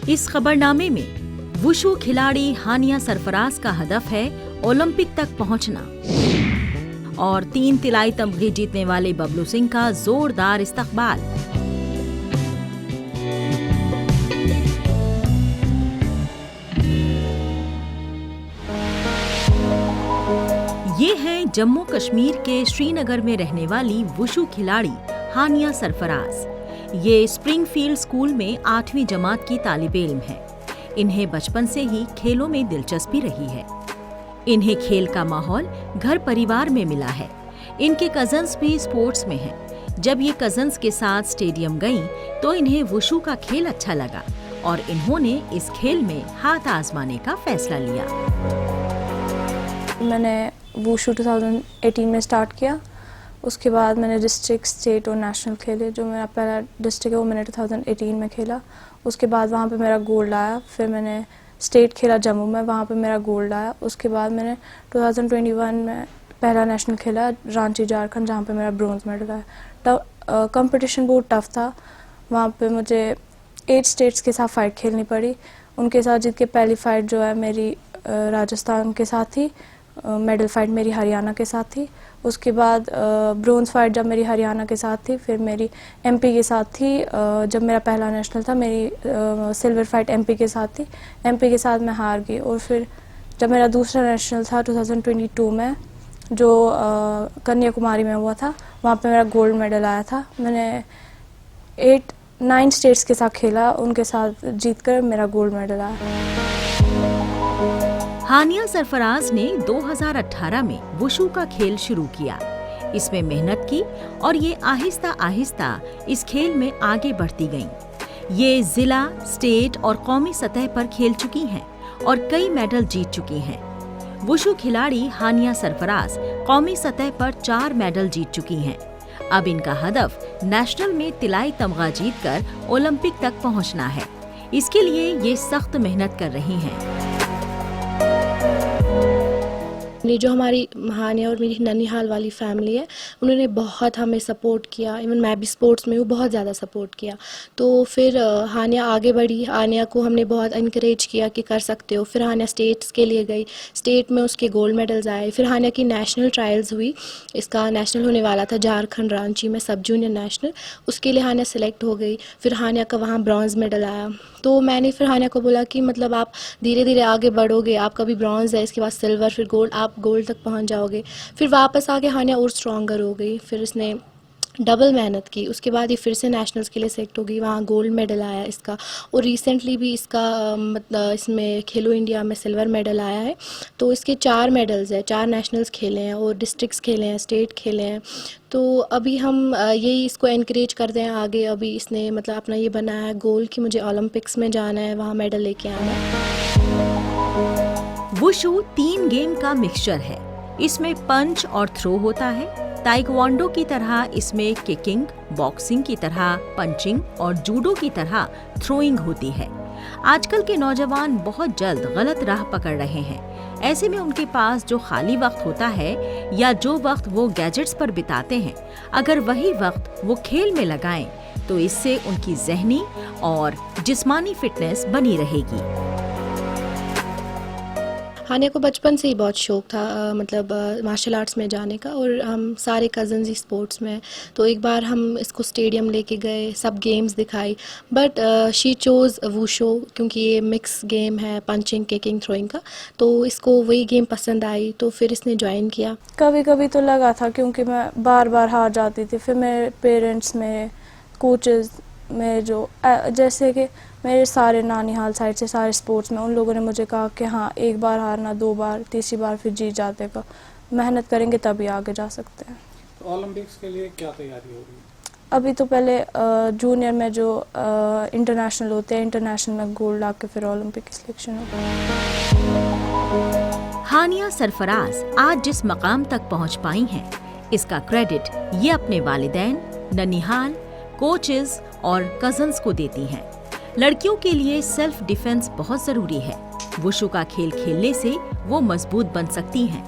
इस खबरनामे में वुशु खिलाड़ी हानिया सरफराज का हदफ है ओलंपिक तक पहुंचना और 3 तिलाई तमगे जीतने वाले बबलू सिंह का जोरदार इस्तकबाल। ये है जम्मू कश्मीर के श्रीनगर में रहने वाली वुशु खिलाड़ी हानिया सरफराज। ये स्प्रिंगफील्ड स्कूल में 8वीं जमात की तालिबे इल्म है। इन्हें बचपन से ही खेलों में दिलचस्पी रही है। इन्हें खेल का माहौल घर परिवार में मिला है। इनके कजन्स भी स्पोर्ट्स में हैं। जब ये कजन्स के साथ स्टेडियम गईं, तो इन्हें वुशु का खेल अच्छा लगा और इन्होंने इस खेल में हाथ आजमाने का फैसला लिया। मैंने वुशु 2018 में स्टार्ट किया। उसके बाद मैंने डिस्ट्रिक्ट, स्टेट और नेशनल खेले। जो मेरा पहला डिस्ट्रिक्ट है वो मैंने 2018 में खेला। उसके बाद वहाँ पे मेरा गोल्ड आया। फिर मैंने स्टेट खेला जम्मू में, वहाँ पे मेरा गोल्ड आया। उसके बाद मैंने 2021 में पहला नेशनल खेला रांची झारखंड, जहाँ पे मेरा ब्रोंज मेडल आया। कंपटीशन बहुत टफ था। वहाँ पे मुझे 8 स्टेट्स के साथ फ़ाइट खेलनी पड़ी। उनके साथ जीत के पहली फ़ाइट जो है मेरी राजस्थान के साथ थी। मेडल फाइट मेरी हरियाणा के साथ थी। उसके बाद ब्रोंज फाइट जब मेरी हरियाणा के साथ थी, फिर मेरी एमपी के साथ थी। जब मेरा पहला नेशनल था, मेरी सिल्वर फाइट एमपी के साथ थी। एमपी के साथ मैं हार गई। और फिर जब मेरा दूसरा नेशनल था 2022 में, जो कन्याकुमारी में हुआ था, वहाँ पे मेरा गोल्ड मेडल आया था। मैंने 9 स्टेट्स के साथ खेला, उनके साथ जीतकर मेरा गोल्ड मेडल आया। हानिया सरफराज ने 2018 में वुशु का खेल शुरू किया। इसमें मेहनत की और ये आहिस्ता आहिस्ता इस खेल में आगे बढ़ती गईं। ये जिला, स्टेट और कौमी सतह पर खेल चुकी हैं और कई मेडल जीत चुकी हैं। वुशु खिलाड़ी हानिया सरफराज कौमी सतह पर 4 मेडल जीत चुकी हैं। अब इनका हदफ नेशनल में तिलाई तमगा जीतकर ओलंपिक तक पहुंचना है। इसके लिए ये सख्त मेहनत कर रही हैं। जो हमारी हानिया और मेरी ननिहाल वाली फैमिली है, उन्होंने बहुत हमें सपोर्ट किया। इवन मैं भी स्पोर्ट्स में हूँ, बहुत ज़्यादा सपोर्ट किया। तो फिर हानिया आगे बढ़ी। हानिया को हमने बहुत इनकरेज किया कि कर सकते हो। फिर हानिया स्टेट्स के लिए गई, स्टेट में उसके गोल्ड मेडल्स आए। फिर हानिया की नेशनल ट्रायल्स हुई। इसका नेशनल होने वाला था झारखंड रांची में, सब जूनियर नेशनल। उसके लिए हानिया सेलेक्ट हो गई। फिर हानिया का वहाँ ब्रॉन्ज मेडल आया। तो मैंने फिर हानिया को बोला कि मतलब आप धीरे धीरे आगे बढ़ोगे, आपका भी ब्रॉन्ज है, इसके बाद सिल्वर, फिर गोल्ड, आप गोल्ड तक पहुंच जाओगे। फिर वापस आके हानिया और स्ट्रॉन्गर हो गई। फिर इसने डबल मेहनत की। उसके बाद ये फिर से नेशनल्स के लिए सेलेक्ट हो गई, वहाँ गोल्ड मेडल आया इसका। और रिसेंटली भी इसका मतलब इसमें खेलो इंडिया में सिल्वर मेडल आया है। तो इसके 4 मेडल्स हैं, 4 नेशनल्स खेले हैं और डिस्ट्रिक्ट्स खेले हैं, स्टेट खेले हैं। तो अभी हम यही इसको एनकरेज करते हैं आगे। अभी इसने मतलब अपना ये बनाया है गोल कि मुझे ओलंपिक्स में जाना है, वहाँ मेडल लेके आना है। वुशु 3 गेम का मिक्सचर है। इसमें पंच और थ्रो होता है। ताइक्वांडो की तरह इसमें किकिंग, बॉक्सिंग की तरह पंचिंग और जूडो की तरह थ्रोइंग होती है। आजकल के नौजवान बहुत जल्द गलत राह पकड़ रहे हैं। ऐसे में उनके पास जो खाली वक्त होता है या जो वक्त वो गैजेट्स पर बिताते हैं, अगर वही वक्त वो खेल में लगाएं, तो इससे उनकी ज़हनी और जिस्मानी फिटनेस बनी रहेगी। हानिया को बचपन से ही बहुत शौक था मतलब मार्शल आर्ट्स में जाने का। और हम सारे कज़न्स ही स्पोर्ट्स में। तो एक बार हम इसको स्टेडियम लेके गए, सब गेम्स दिखाई, बट शी चोज़ वुशु क्योंकि ये मिक्स गेम है, पंचिंग, किकिंग, थ्रोइंग का। तो इसको वही गेम पसंद आई, तो फिर इसने ज्वाइन किया। कभी कभी तो लगा था, क्योंकि मैं बार बार हार जाती थी। फिर मेरे पेरेंट्स में, कोचेस में, जो जैसे कि मेरे सारे नानीहाल साइड से सारे स्पोर्ट्स में, उन लोगों ने मुझे कहा कि हाँ, एक बार हारना, 2 बार, तीसरी बार फिर जीत जाते का। मेहनत करेंगे तभी आगे जा सकते हैं। तो ओलंपिक्स के लिए क्या तैयारी हो रही है? अभी तो पहले जूनियर में जो इंटरनेशनल होते हैं, इंटरनेशनल में गोल्ड ला के फिर ओलंपिक की सिलेक्शन होगी। हानिया सरफराज आज जिस मकाम तक पहुंच पाई हैं, इसका क्रेडिट ये अपने वालिदैन, ननिहाल, कोचेस और कजन्स को देती हैं। लड़कियों के लिए सेल्फ डिफेंस बहुत जरूरी है। वुशु का खेल खेलने से वो मजबूत बन सकती हैं।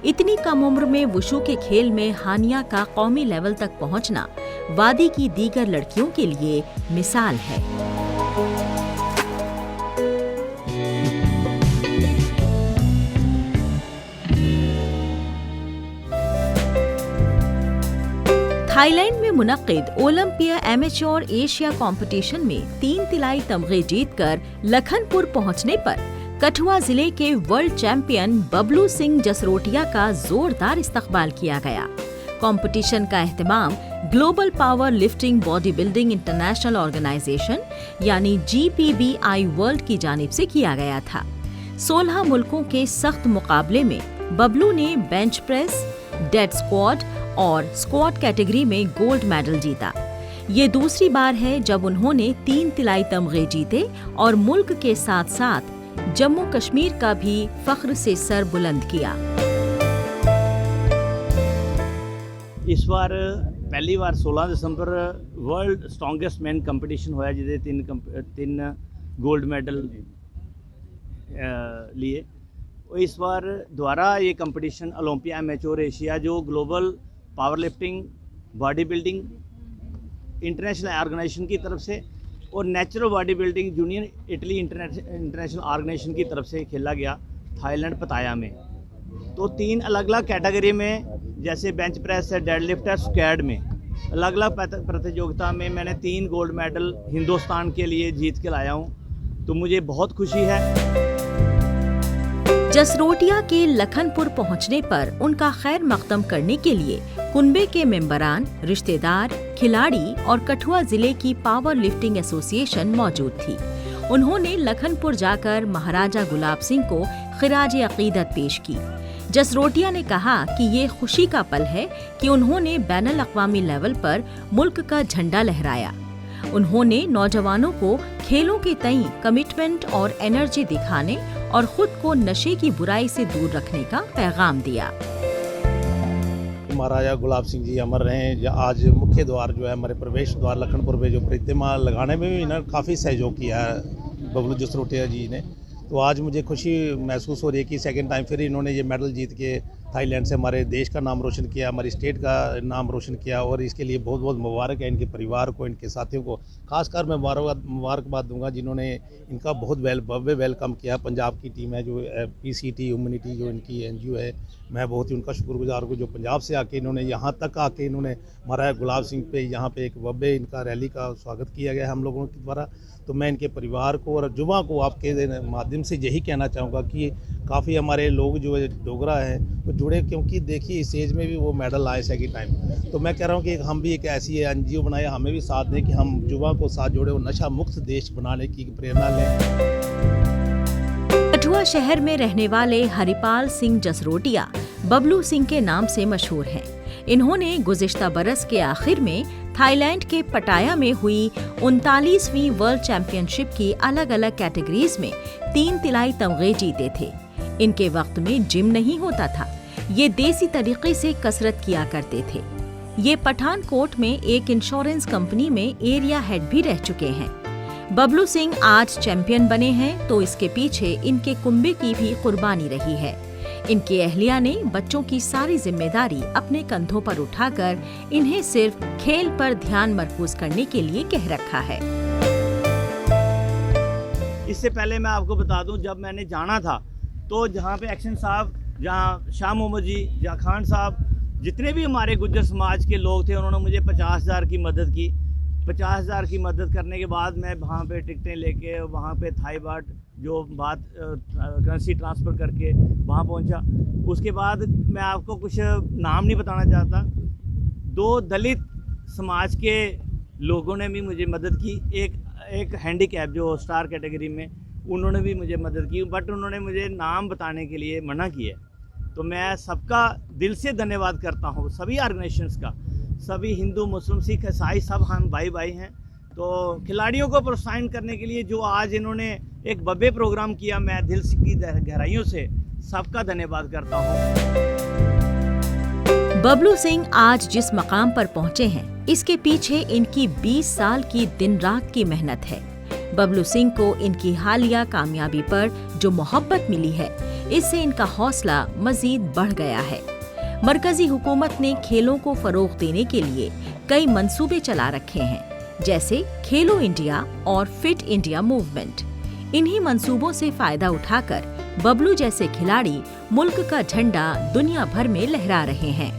इतनी कम उम्र में वुशु के खेल में हानिया का कौमी लेवल तक पहुंचना वादी की दीगर लड़कियों के लिए मिसाल है। थाईलैंड में मुनक्किद ओलंपिया एमेच्योर एशिया कंपटीशन में 3 तिलाई तमगे जीतकर लखनपुर पहुंचने पर कठुआ जिले के वर्ल्ड चैंपियन बबलू सिंह जसरोटिया का जोरदार इस्तकबाल किया गया। कंपटीशन का एहतमाम global power lifting body building international organization यानी GPBI वर्ल्ड की जानिब से किया गया था। 16 मुल्कों के सख्त मुकाबले में बबलू ने बेंच प्रेस, डेड स्क्वाड और स्क्वाड कैटेगरी में गोल्ड मेडल जीता। ये दूसरी बार है जब उन्होंने 3 तिलाई तमगे जीते और मुल्क के साथ साथ जम्मू कश्मीर का भी फख्र से सर बुलंद किया। इस बार पहली बार 16 दिसंबर वर्ल्ड स्ट्रॉन्गेस्ट मैन कंपटीशन होया जिहदे 3 गोल्ड मेडल लिए। इस बार दोबारा ये कंपटीशन ओलंपिया एमेच्योर एशिया जो global power lifting body building international organisation की तरफ से और natural body building junior Italy international organisation की तरफ से खेला गया थाईलैंड पताया में। तो 3 अलग अलग कैटेगरी में जैसे बेंच प्रेस है, डेड लिफ्ट है, स्क्वाड में अलग अलग प्रतियोगिता में मैंने 3 गोल्ड मेडल हिंदुस्तान के लिए जीत के लाया हूँ। तो मुझे बहुत खुशी है। जसरोटिया के लखनपुर पहुंचने पर उनका खैर मकदम करने के लिए कुनबे के मेंबरान, रिश्तेदार, खिलाड़ी और कठुआ जिले की पावर लिफ्टिंग एसोसिएशन मौजूद थी। उन्होंने लखनपुर जाकर महाराजा गुलाब सिंह को खिराज अकीदत पेश की। जसरोटिया ने कहा कि ये खुशी का पल है कि उन्होंने बैनुल अक़वामी लेवल पर मुल्क का झंडा लहराया। उन्होंने नौजवानों को खेलों के तई कमिटमेंट और एनर्जी दिखाने और खुद को नशे की बुराई से दूर रखने का पैगाम दिया। महाराजा गुलाब सिंह जी अमर रहे। आज मुख्य द्वार जो है हमारे प्रवेश द्वार लखनपुर में जो प्रतिमा लगाने में भी इन्होंने काफ़ी सहयोग किया है बबलू जसरोटिया जी ने। तो आज मुझे खुशी महसूस हो रही है कि सेकंड टाइम फिर इन्होंने ये मेडल जीत के थाईलैंड से हमारे देश का नाम रोशन किया, हमारी स्टेट का नाम रोशन किया और इसके लिए बहुत बहुत मुबारक है इनके परिवार को, इनके साथियों को। खासकर मैं मुबारकबाद दूंगा जिन्होंने इनका बहुत भव्य वेलकम किया। पंजाब की टीम है जो PCT ह्यूमनिटी जो इनकी NGO है, मैं बहुत ही उनका शुक्रगुजार हूँ जो पंजाब से आके इन्होंने यहाँ तक आके इन्होंने महाराजा गुलाब सिंह पे यहाँ पे एक भव्य इनका रैली का स्वागत किया गया हम लोगों के द्वारा। तो मैं इनके परिवार को और जुमा को आपके माध्यम से यही कहना चाहूँगा कि काफ़ी हमारे लोग जो है डोगरा हैं वो जुड़े, क्योंकि देखिए इस एज में भी वो मेडल आए सेकंड टाइम। तो मैं कह रहा हूँ कि हम भी एक ऐसी NGO बनाए, हमें भी साथ दें कि हम जुमा को साथ जोड़े और नशा मुक्त देश बनाने की प्रेरणा लें। कठुआ शहर में रहने वाले हरिपाल सिंह जसरोटिया बबलू सिंह के नाम से मशहूर हैं। इन्होंने गुज़िश्ता बरस के आखिर में थाईलैंड के पटाया में हुई 39वीं वर्ल्ड चैंपियनशिप की अलग अलग कैटेगरीज में 3 तिलाई तमगे जीते थे। इनके वक्त में जिम नहीं होता था, ये देसी तरीके से कसरत किया करते थे। ये पठानकोट में एक इंश्योरेंस कंपनी में एरिया हेड भी रह चुके हैं। बबलू सिंह आज चैंपियन बने हैं तो इसके पीछे इनके कुंबे की भी कुर्बानी रही है। इनकी अहलिया ने बच्चों की सारी जिम्मेदारी अपने कंधों पर उठाकर इन्हें सिर्फ खेल पर ध्यान मरकूज करने के लिए कह रखा है। इससे पहले मैं आपको बता दूं, जब मैंने जाना था तो जहाँ पे एक्शन साहब, जहाँ शाह मोहम्मद जी, जहाँ खान साहब, जितने भी हमारे गुज्जर समाज के लोग थे उन्होंने मुझे 50,000 की मदद की। 50,000 की मदद करने के बाद मैं वहाँ पे टिकटें लेके वहाँ पे थाई बाट जो बात करेंसी ट्रांसफ़र करके वहाँ पहुँचा। उसके बाद मैं आपको कुछ नाम नहीं बताना चाहता। 2 दलित समाज के लोगों ने भी मुझे मदद की। एक हैंडीकैप जो स्टार कैटेगरी में, उन्होंने भी मुझे मदद की, बट उन्होंने मुझे नाम बताने के लिए मना किया। तो मैं सबका दिल से धन्यवाद करता हूँ, सभी ऑर्गेनाइजेशंस का। सभी हिंदू, मुस्लिम, सिख, ईसाई सब हम भाई भाई हैं। तो खिलाड़ियों को प्रोत्साहन करने के लिए जो आज इन्होंने एक भव्य प्रोग्राम किया, मैं दिल की गहराइयों से सबका धन्यवाद करता हूँ। बबलू सिंह आज जिस मकाम पर पहुंचे हैं, इसके पीछे इनकी 20 साल की दिन रात की मेहनत है। बबलू सिंह को इनकी हालिया कामयाबी पर जो मोहब्बत मिली है, इससे इनका हौसला मजीद बढ़ गया है। मरकजी हुकूमत ने खेलों को फरोग देने के लिए कई मंसूबे चला रखे हैं, जैसे खेलो इंडिया और फिट इंडिया मूवमेंट। इन्हीं मंसूबों से फायदा उठाकर बबलू जैसे खिलाड़ी मुल्क का झंडा दुनिया भर में लहरा रहे हैं।